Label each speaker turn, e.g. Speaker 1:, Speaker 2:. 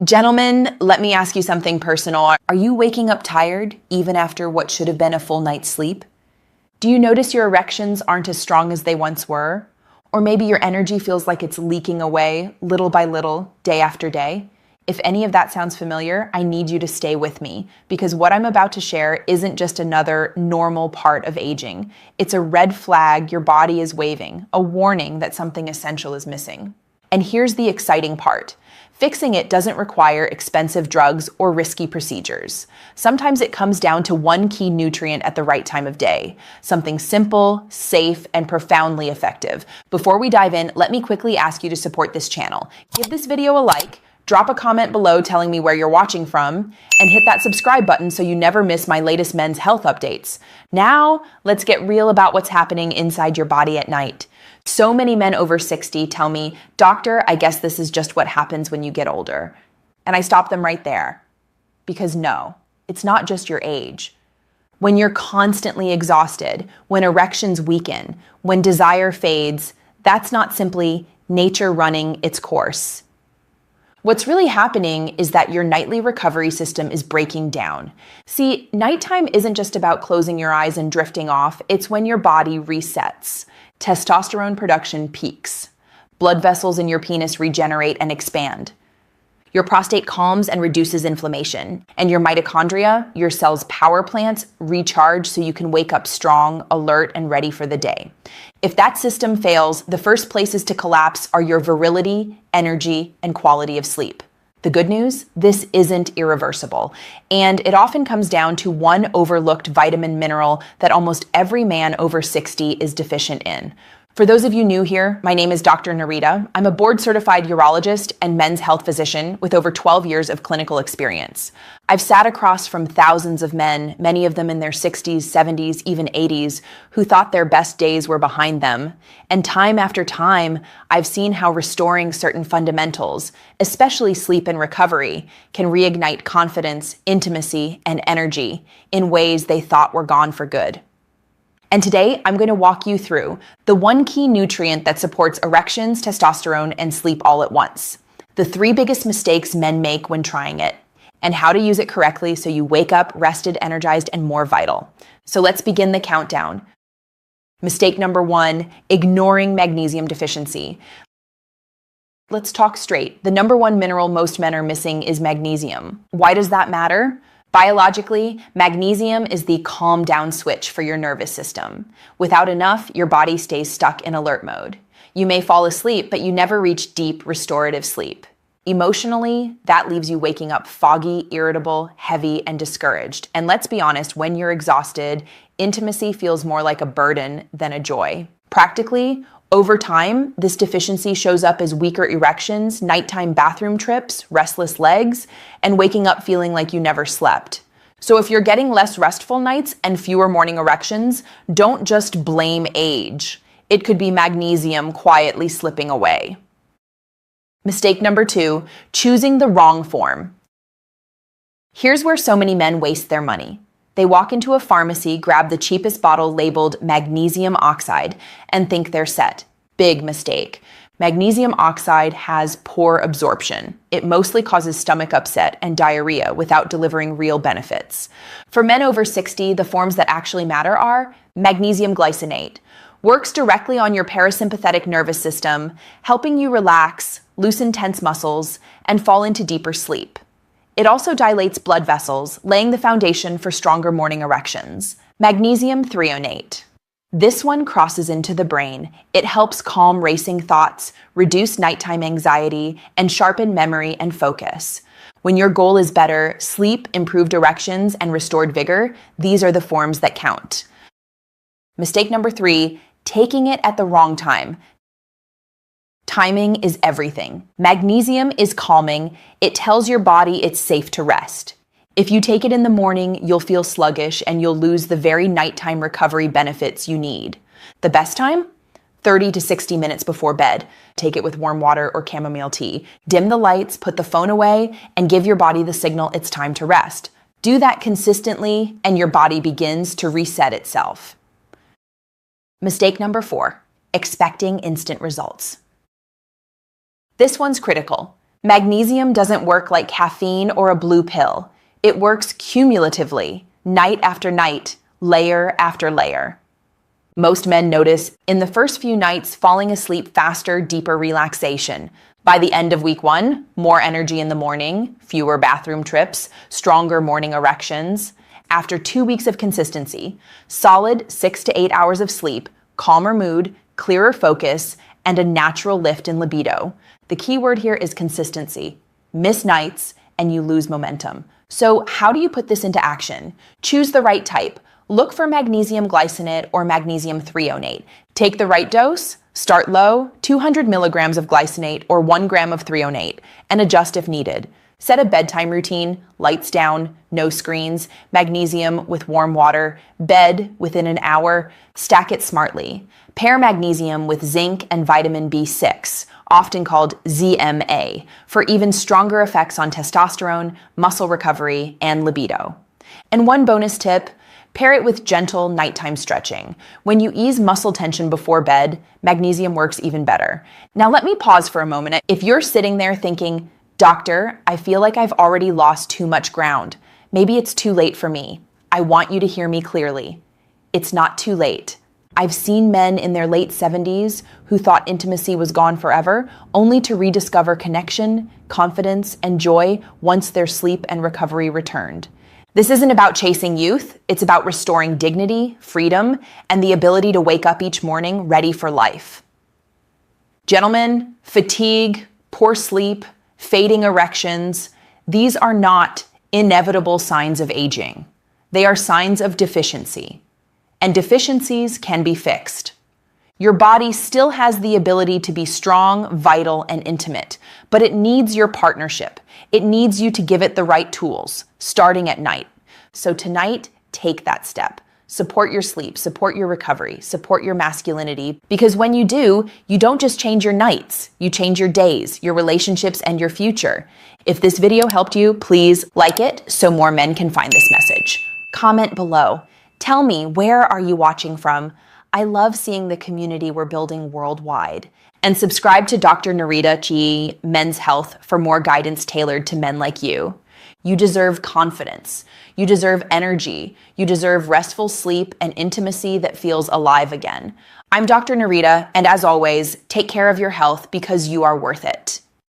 Speaker 1: Gentlemen, let me ask you something personal. Are you waking up tired, even after what should have been a full night's sleep? Do you notice your erections aren't as strong as they once were? Or maybe your energy feels like it's leaking away, little by little, day after day? If any of that sounds familiar, I need you to stay with me, because what I'm about to share isn't just another normal part of aging. It's a red flag your body is waving, a warning that something essential is missing. And here's the exciting part. Fixing it doesn't require expensive drugs or risky procedures. Sometimes it comes down to one key nutrient at the right time of day. Something simple, safe, and profoundly effective. Before we dive in, let me quickly ask you to support this channel. Give this video a like, drop a comment below telling me where you're watching from, and hit that subscribe button so you never miss my latest men's health updates. Now, let's get real about what's happening inside your body at night. So many men over 60 tell me, "Doctor, I guess this is just what happens when you get older." And I stop them right there. Because no, it's not just your age. When you're constantly exhausted, when erections weaken, when desire fades, that's not simply nature running its course. What's really happening is that your nightly recovery system is breaking down. See, nighttime isn't just about closing your eyes and drifting off, it's when your body resets. Testosterone production peaks. Blood vessels in your penis regenerate and expand. Your prostate calms and reduces inflammation. And your mitochondria, your cell's power plants, recharge so you can wake up strong, alert, and ready for the day. If that system fails, the first places to collapse are your virility, energy, and quality of sleep. The good news? This isn't irreversible. And it often comes down to one overlooked vitamin mineral that almost every man over 60 is deficient in. For those of you new here, my name is Dr. Nerita. I'm a board-certified urologist and men's health physician with over 12 years of clinical experience. I've sat across from thousands of men, many of them in their 60s, 70s, even 80s, who thought their best days were behind them. And time after time, I've seen how restoring certain fundamentals, especially sleep and recovery, can reignite confidence, intimacy, and energy in ways they thought were gone for good. And today, I'm going to walk you through the one key nutrient that supports erections, testosterone, and sleep all at once. The 3 biggest mistakes men make when trying it, and how to use it correctly so you wake up rested, energized, and more vital. So let's begin the countdown. Mistake number 1, ignoring magnesium deficiency. Let's talk straight. The number 1 mineral most men are missing is magnesium. Why does that matter? Biologically, magnesium is the calm down switch for your nervous system. Without enough, your body stays stuck in alert mode. You may fall asleep, but you never reach deep, restorative sleep. Emotionally, that leaves you waking up foggy, irritable, heavy, and discouraged. And let's be honest, when you're exhausted, intimacy feels more like a burden than a joy. Practically, over time, this deficiency shows up as weaker erections, nighttime bathroom trips, restless legs, and waking up feeling like you never slept. So if you're getting less restful nights and fewer morning erections, don't just blame age. It could be magnesium quietly slipping away. Mistake number 2, choosing the wrong form. Here's where so many men waste their money. They walk into a pharmacy, grab the cheapest bottle labeled magnesium oxide, and think they're set. Big mistake. Magnesium oxide has poor absorption. It mostly causes stomach upset and diarrhea without delivering real benefits. For men over 60, the forms that actually matter are magnesium glycinate. Works directly on your parasympathetic nervous system, helping you relax, loosen tense muscles, and fall into deeper sleep. It also dilates blood vessels, laying the foundation for stronger morning erections. Magnesium threonate. This one crosses into the brain. It helps calm racing thoughts, reduce nighttime anxiety, and sharpen memory and focus. When your goal is better sleep, improved erections, and restored vigor, these are the forms that count. Mistake number 3, taking it at the wrong time. Timing is everything. Magnesium is calming. It tells your body it's safe to rest. If you take it in the morning, you'll feel sluggish and you'll lose the very nighttime recovery benefits you need. The best time? 30 to 60 minutes before bed. Take it with warm water or chamomile tea. Dim the lights, put the phone away, and give your body the signal it's time to rest. Do that consistently, and your body begins to reset itself. Mistake number 4, expecting instant results. This one's critical. Magnesium doesn't work like caffeine or a blue pill. It works cumulatively, night after night, layer after layer. Most men notice in the first few nights falling asleep faster, deeper relaxation. By the end of week 1, more energy in the morning, fewer bathroom trips, stronger morning erections. After 2 weeks of consistency, solid 6 to 8 hours of sleep, calmer mood, clearer focus, and a natural lift in libido. The key word here is consistency. Miss nights and you lose momentum. So how do you put this into action? Choose the right type. Look for magnesium glycinate or magnesium threonate. Take the right dose, start low, 200 milligrams of glycinate or 1 gram of threonate, and adjust if needed. Set a bedtime routine, lights down, no screens, magnesium with warm water, bed within an hour, stack it smartly. Pair magnesium with zinc and vitamin B6, often called ZMA, for even stronger effects on testosterone, muscle recovery, and libido. And one bonus tip, pair it with gentle nighttime stretching. When you ease muscle tension before bed, magnesium works even better. Now let me pause for a moment. If you're sitting there thinking, "Doctor, I feel like I've already lost too much ground. Maybe it's too late for me." I want you to hear me clearly. It's not too late. I've seen men in their late 70s who thought intimacy was gone forever, only to rediscover connection, confidence, and joy once their sleep and recovery returned. This isn't about chasing youth, it's about restoring dignity, freedom, and the ability to wake up each morning ready for life. Gentlemen, fatigue, poor sleep, fading erections, these are not inevitable signs of aging. They are signs of deficiency. And deficiencies can be fixed. Your body still has the ability to be strong, vital, and intimate, but it needs your partnership. It needs you to give it the right tools, starting at night. So tonight, take that step. Support your sleep, support your recovery, support your masculinity, because when you do, you don't just change your nights, you change your days, your relationships, and your future. If this video helped you, please like it so more men can find this message. Comment below. Tell me, where are you watching from? I love seeing the community we're building worldwide. And subscribe to Dr. Nerita Chi Men's Health for more guidance tailored to men like you. You deserve confidence. You deserve energy. You deserve restful sleep and intimacy that feels alive again. I'm Dr. Nerita, and as always, take care of your health because you are worth it.